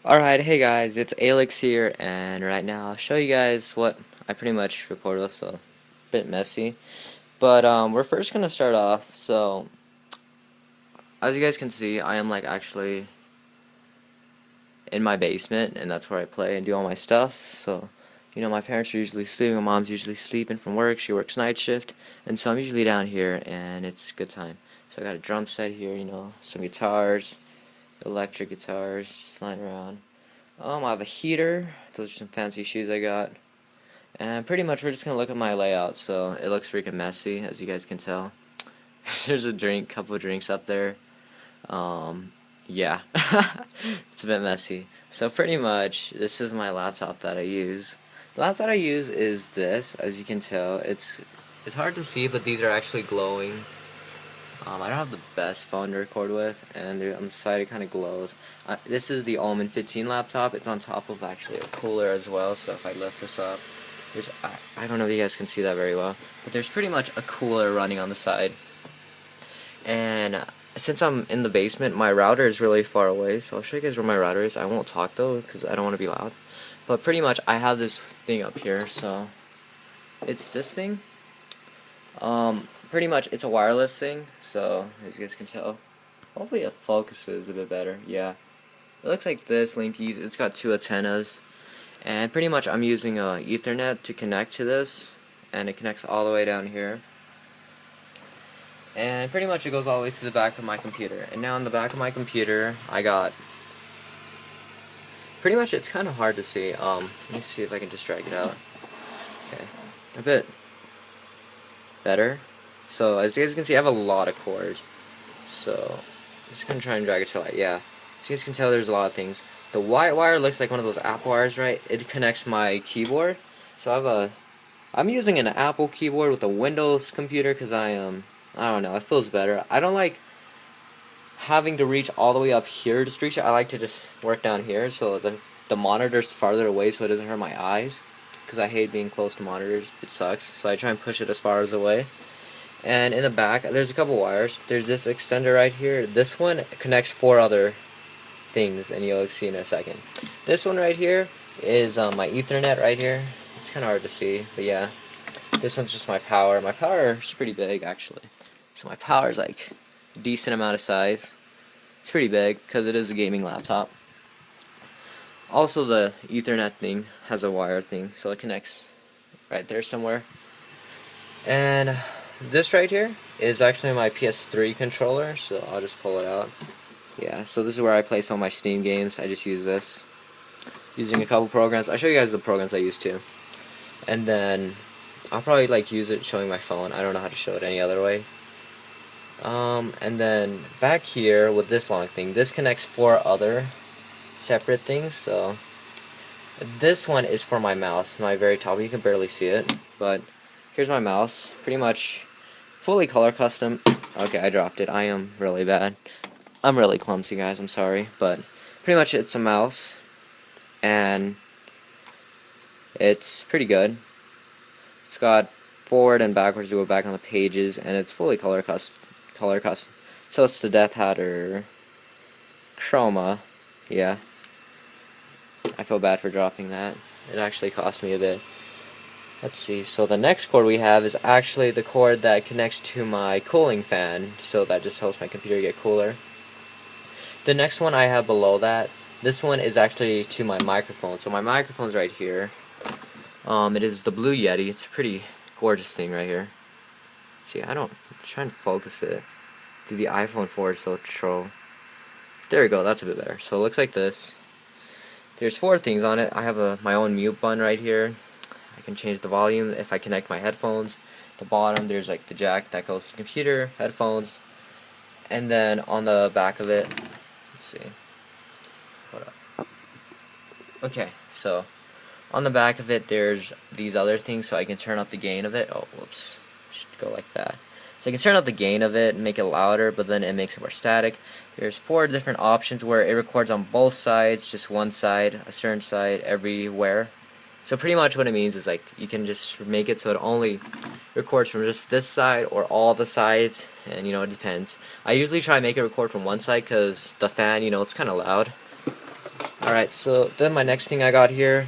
Alright, hey guys, it's Aelx here, and right now I'll show you guys what I pretty much recorded with, so a bit messy. But we're first gonna start off. So as you guys can see, I am like actually in my basement, and that's where I play and do all my stuff. So my parents are usually sleeping, my mom's usually sleeping from work, she works night shift, and so I'm usually down here and it's a good time. So I got a drum set here, some guitars, electric guitars just lying around. I have a heater. Those are some fancy shoes I got. And pretty much we're just going to look at my layout. So it looks freaking messy, as you guys can tell. There's a couple of drinks up there. Yeah. It's a bit messy. So pretty much, this is my laptop that I use. The laptop I use is this, as you can tell. It's hard to see, but these are actually glowing. I don't have the best phone to record with, and on the side it kind of glows. This is the Omen 15 laptop. It's on top of actually a cooler as well, so if I lift this up, I don't know if you guys can see that very well, but there's pretty much a cooler running on the side. And since I'm in the basement, my router is really far away, so I'll show you guys where my router is. I won't talk though, because I don't want to be loud. But pretty much I have this thing up here, so it's this thing. Pretty much it's a wireless thing, so as you guys can tell, hopefully it focuses a bit better. Yeah, it looks like this Linkies. It's got two antennas, and pretty much I'm using Ethernet to connect to this, and it connects all the way down here, and pretty much it goes all the way to the back of my computer. And now on the back of my computer I got pretty much, it's kind of hard to see. Let me see if I can just drag it out. Okay, a bit better. So as you guys can see, I have a lot of cords. So I'm just gonna try and drag it to light. Yeah, as you guys can tell, there's a lot of things. The white wire looks like one of those Apple wires, right? It connects my keyboard. So I'm using an Apple keyboard with a Windows computer because I don't know, it feels better. I don't like having to reach all the way up here to reach it. I like to just work down here, so the monitor's farther away, so it doesn't hurt my eyes. Because I hate being close to monitors, it sucks. So I try and push it as far as away. And in the back, there's a couple wires. There's this extender right here. This one connects 4 other things, and you'll see in a second. This one right here is my Ethernet right here. It's kind of hard to see, but yeah. This one's just my power. My power is pretty big, actually. So my power is like a decent amount of size. It's pretty big because it is a gaming laptop. Also, the Ethernet thing has a wire thing, so it connects right there somewhere. And this right here is actually my PS3 controller, so I'll just pull it out. Yeah, so this is where I play some of my Steam games. I just use this. Using a couple programs. I'll show you guys the programs I use too. And then I'll probably like use it showing my phone. I don't know how to show it any other way. And then back here with this long thing, this connects 4 other separate things. So this one is for my mouse, my very top. You can barely see it, but here's my mouse. Pretty much fully color custom. Okay, I dropped it. I am really bad. I'm really clumsy, guys. I'm sorry, but pretty much it's a mouse, and it's pretty good. It's got forward and backwards to go back on the pages, and it's fully color custom. So it's the Death Hatter Chroma. Yeah. I feel bad for dropping that. It actually cost me a bit. Let's see, so the next cord we have is actually the cord that connects to my cooling fan, so that just helps my computer get cooler. The next one I have below that, this one is actually to my microphone. So my microphone's right here. It is the Blue Yeti. It's a pretty gorgeous thing right here. See, I'm trying to focus it. Do the iPhone 4 is so troll. There we go, that's a bit better. So it looks like this. There's 4 things on it. I have my own mute button right here. I can change the volume if I connect my headphones. At the bottom there's like the jack that goes to the computer, headphones, and then on the back of it, let's see. Hold up. Okay, so on the back of it there's these other things, so I can turn up the gain of it. Oh, whoops. Should go like that. So I can turn up the gain of it and make it louder, but then it makes it more static. There's 4 different options where it records on both sides, just one side, a certain side, everywhere. So pretty much what it means is like you can just make it so it only records from just this side or all the sides, and it depends. I usually try and make it record from one side because the fan, it's kind of loud. Alright, so then my next thing I got here.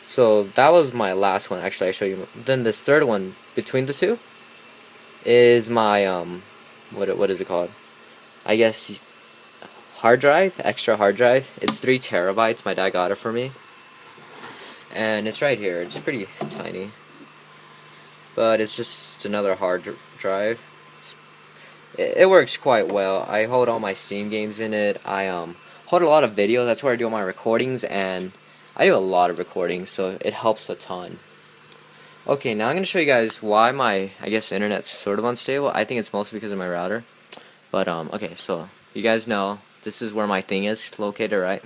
So that was my last one. Actually, I show you. Then this third one between the two is my what is it called? I guess hard drive, extra hard drive. It's 3 terabytes. My dad got it for me, and it's right here. It's pretty tiny, but it's just another hard drive. It works quite well. I hold all my Steam games in it. I hold a lot of videos. That's where I do all my recordings, and I do a lot of recordings, so it helps a ton. Okay, now I'm going to show you guys why my, I guess, internet's sort of unstable. I think it's mostly because of my router. But, okay, so you guys know this is where my thing is located, right?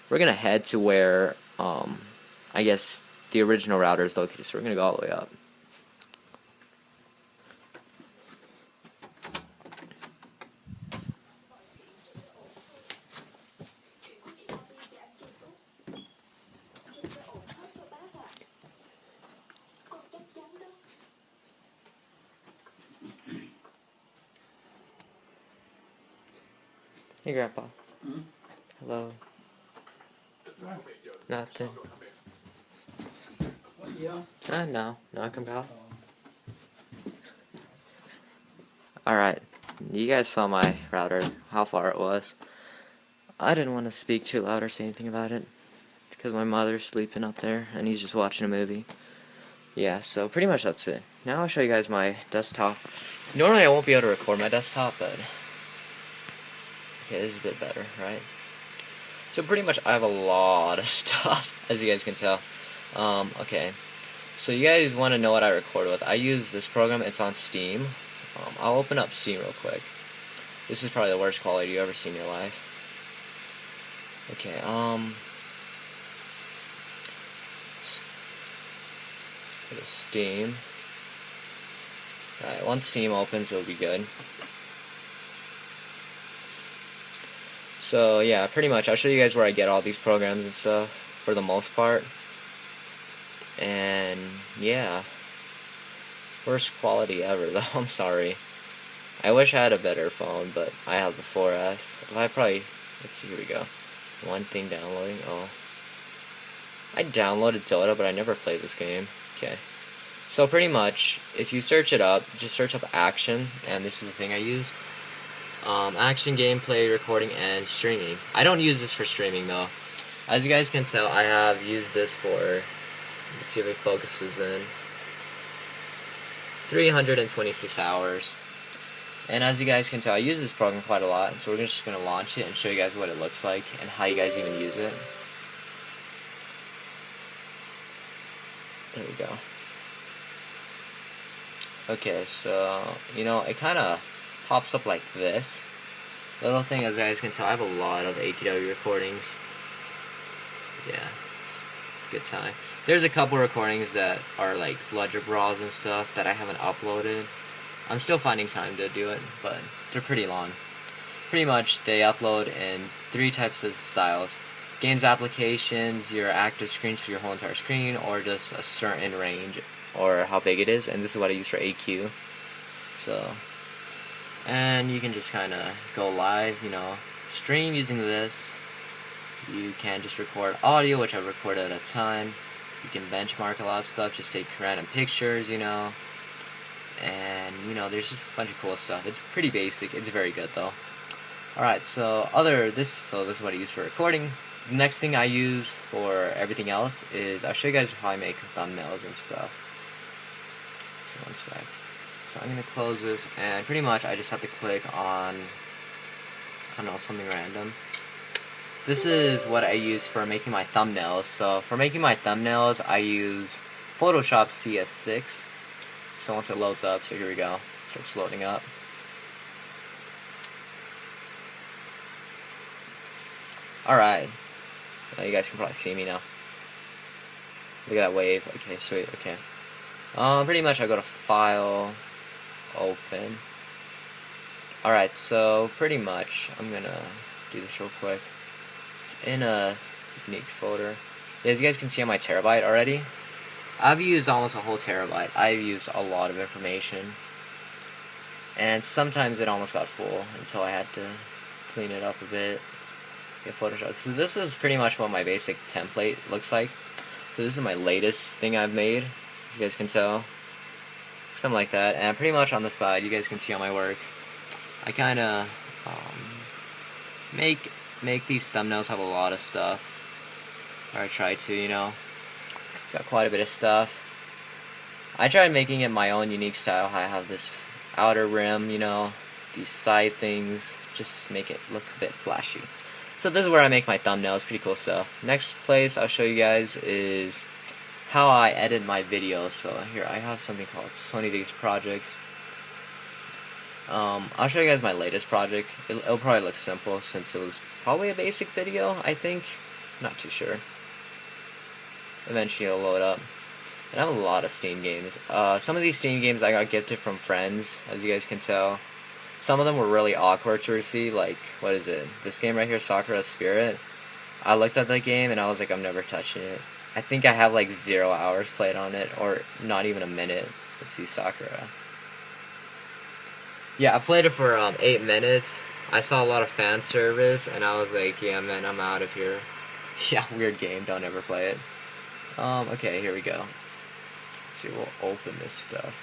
We're going to head to where, I guess, the original router is located. So we're going to go all the way up. Hey, Grandpa. Hello. Nothing. No, come out. Alright, you guys saw my router, how far it was. I didn't want to speak too loud or say anything about it, because my mother's sleeping up there, and he's just watching a movie. Yeah, so pretty much that's it. Now I'll show you guys my desktop. Normally I won't be able to record my desktop, but okay, this is a bit better, right? So pretty much I have a lot of stuff, as you guys can tell. Okay, so you guys want to know what I record with. I use this program, it's on Steam. I'll open up Steam real quick. This is probably the worst quality you've ever seen in your life. Okay, go to Steam. Alright, once Steam opens, it'll be good. So, yeah, pretty much, I'll show you guys where I get all these programs and stuff, for the most part. And, yeah. Worst quality ever, though, I'm sorry. I wish I had a better phone, but I have the 4S. I probably, let's see, here we go. One thing downloading, oh. I downloaded Dota, but I never played this game. Okay. So pretty much, if you search it up, just search up Action, and this is the thing I use. Action, gameplay, recording, and streaming. I don't use this for streaming, though. As you guys can tell, I have used this for, let's see if it focuses in, 326 hours. And as you guys can tell, I use this program quite a lot, so we're just going to launch it and show you guys what it looks like and how you guys even use it. There we go. Okay, so, you know, it kind of pops up like this. Little thing, as you guys can tell, I have a lot of ATW recordings. Yeah, it's a good time. There's a couple recordings that are like Bludger Brawls and stuff that I haven't uploaded. I'm still finding time to do it, but they're pretty long. Pretty much, they upload in 3 types of styles. Games applications, your active screen, so your whole entire screen, or just a certain range, or how big it is, and this is what I use for AQ. So, and you can just kind of go live, you know, stream using this. You can just record audio, which I recorded at a time. You can benchmark a lot of stuff, just take random pictures, you know. And, you know, there's just a bunch of cool stuff. It's pretty basic. It's very good, though. Alright, so this is what I use for recording. The next thing I use for everything else is, I'll show you guys how I make thumbnails and stuff. So, one sec. So I'm going to close this, and pretty much I just have to click on, I don't know, something random. This is what I use for making my thumbnails. So for making my thumbnails, I use Photoshop CS6. So once it loads up, so here we go, starts loading up. Alright, you guys can probably see me now. Look at that wave. Okay, sweet, okay. Pretty much I go to File, Open. Alright, so pretty much I'm gonna do this real quick. It's in a unique folder. As you guys can see on my terabyte already, I've used almost a whole terabyte. I've used a lot of information. And sometimes it almost got full until I had to clean it up a bit. get Photoshop. So this is pretty much what my basic template looks like. So this is my latest thing I've made, as you guys can tell. Something like that. And pretty much on the side, you guys can see all my work. I kind of make these thumbnails have a lot of stuff. Or I try to, you know. Got quite a bit of stuff. I tried making it my own unique style. I have this outer rim, you know, these side things, just make it look a bit flashy. So this is where I make my thumbnails, pretty cool stuff. Next place I'll show you guys is how I edit my videos. So here I have something called Sony Vegas Projects. I'll show you guys my latest project. It'll probably look simple since it was probably a basic video, I think. Not too sure. Eventually it'll load up. And I have a lot of Steam games. Some of these Steam games I got gifted from friends, as you guys can tell. Some of them were really awkward to receive, like, what is it? This game right here, Sakura Spirit. I looked at that game and I was like, I'm never touching it. I think I have like 0 hours played on it, or not even a minute. Let's see, Sakura. Yeah, I played it for 8 minutes. I saw a lot of fan service and I was like, yeah man, I'm out of here. Yeah, weird game, don't ever play it. Okay, here we go. Let's see, we'll open this stuff.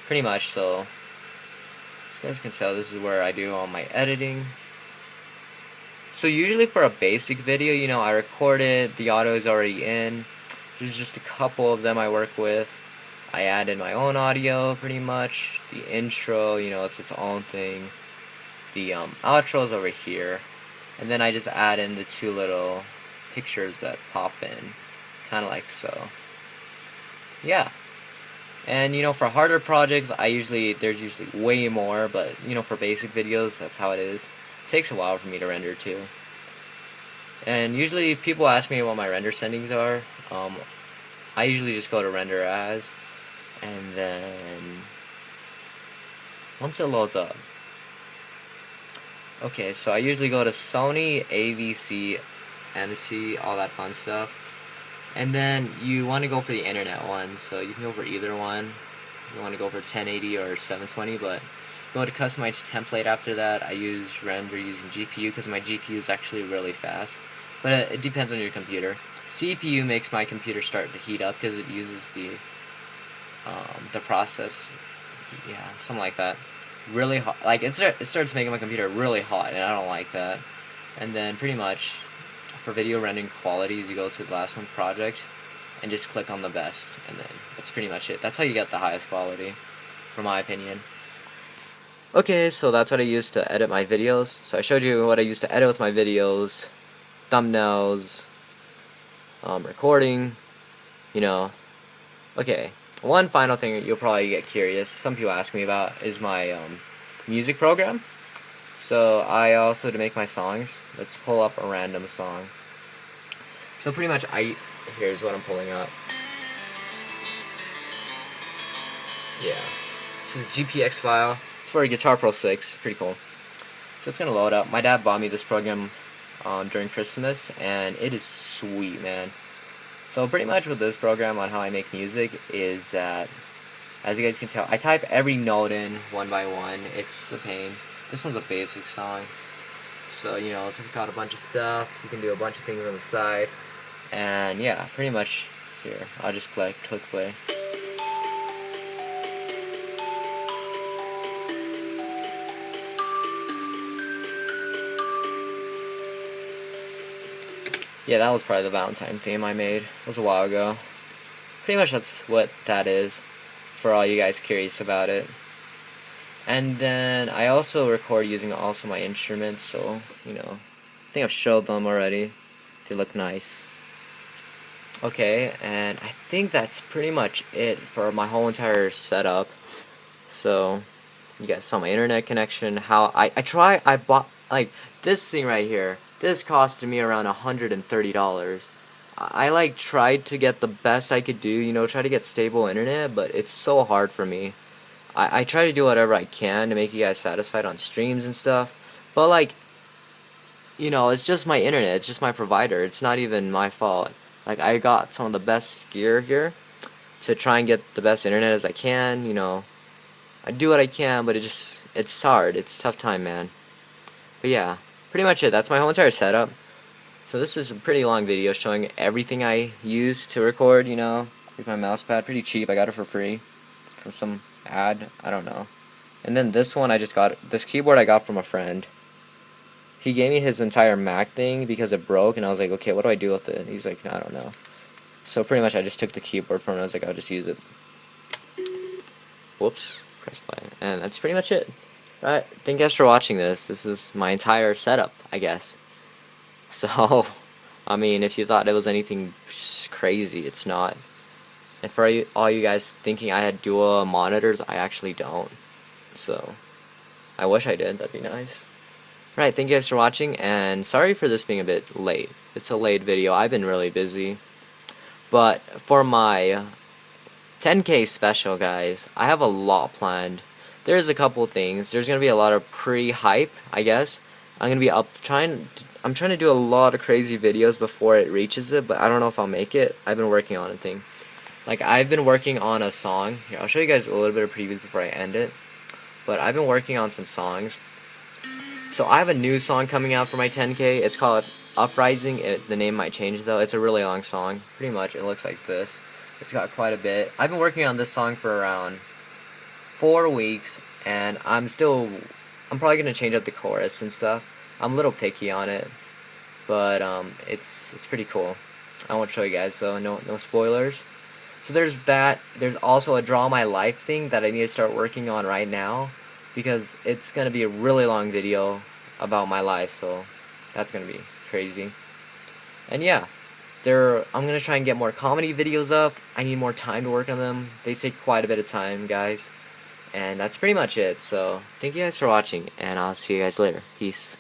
Pretty much, so as you guys can tell, this is where I do all my editing. So usually for a basic video, you know, I record it, the audio is already in. There's just a couple of them I work with. I add in my own audio, pretty much. The intro, you know, it's its own thing. The outro is over here. And then I just add in the 2 little pictures that pop in, kind of like so. Yeah. And you know, for harder projects, there's usually way more, but you know, for basic videos, that's how it is. It takes a while for me to render too. And usually people ask me what my render settings are. I usually just go to render as, and then once it loads up. Okay, so I usually go to Sony, AVC, MC, all that fun stuff. And then you want to go for the internet one, so you can go for either one. You want to go for 1080 or 720, but go to customize template after that. I use render using GPU because my GPU is actually really fast. But it depends on your computer. CPU makes my computer start to heat up because it uses the process. Yeah, something like that. Really hot, like it starts making my computer really hot, and I don't like that. And then pretty much for video rendering qualities, you go to the last one, project, and just click on the best, and then that's pretty much it. That's how you get the highest quality, from my opinion. Okay, so that's what I use to edit my videos. So I showed you what I use to edit with my videos, thumbnails, recording, you know. Okay. One final thing you'll probably get curious, some people ask me about, is my music program. So I also, to make my songs, let's pull up a random song. So pretty much, here's what I'm pulling up. Yeah, this is a GPX file. It's for a Guitar Pro 6, pretty cool. So it's gonna load up. My dad bought me this program during Christmas, and it is sweet, man. So pretty much with this program on how I make music is that, as you guys can tell, I type every note in one by one. It's a pain. This one's a basic song. So, you know, take out a bunch of stuff. You can do a bunch of things on the side. And yeah, pretty much here. I'll just click play. Yeah, that was probably the Valentine theme I made. It was a while ago. Pretty much that's what that is, for all you guys curious about it. And then I also record using also my instruments, so, you know, I think I've showed them already. They look nice. Okay, and I think that's pretty much it for my whole entire setup. So, you guys saw my internet connection, how I bought, like, this thing right here. This costed me around $130. I like tried to get the best I could do, you know, try to get stable internet, but it's so hard for me. I try to do whatever I can to make you guys satisfied on streams and stuff, but like, you know, it's just my internet, it's just my provider, it's not even my fault. Like, I got some of the best gear here to try and get the best internet as I can, you know. I do what I can, but it's hard, it's a tough time, man. But yeah, pretty much it. That's my whole entire setup. So this is a pretty long video showing everything I use to record, you know. Here's my mouse pad, pretty cheap. I got it for free from some ad, I don't know. And then this one this keyboard I got from a friend. He gave me his entire Mac thing because it broke, and I was like, okay, what do I do with it? And he's like, I don't know. So pretty much I just took the keyboard from him, and I was like, I'll just use it. Whoops, press play. And that's pretty much it. Alright, thank you guys for watching this. This is my entire setup, I guess. So, I mean, if you thought it was anything crazy, it's not. And for all you guys thinking I had dual monitors, I actually don't. So, I wish I did. That'd be nice. Right, thank you guys for watching, and sorry for this being a bit late. It's a late video. I've been really busy. But for my 10K special, guys, I have a lot planned. There's a couple things. There's going to be a lot of pre-hype, I guess. I'm going to be I'm trying to do a lot of crazy videos before it reaches it, but I don't know if I'll make it. I've been working on a thing. Like, I've been working on a song. Here, I'll show you guys a little bit of previews before I end it. But I've been working on some songs. So I have a new song coming out for my 10K. It's called Uprising. The name might change, though. It's a really long song. Pretty much, it looks like this. It's got quite a bit. I've been working on this song for around 4 weeks, and I'm probably going to change up the chorus and stuff. I'm a little picky on it, but it's pretty cool. I won't show you guys, though. No spoilers. So there's that. There's also a Draw My Life thing that I need to start working on right now, because it's going to be a really long video about my life, so that's going to be crazy. And yeah, I'm going to try and get more comedy videos up. I need more time to work on them. They take quite a bit of time, guys. And that's pretty much it. So thank you guys for watching, and I'll see you guys later. Peace.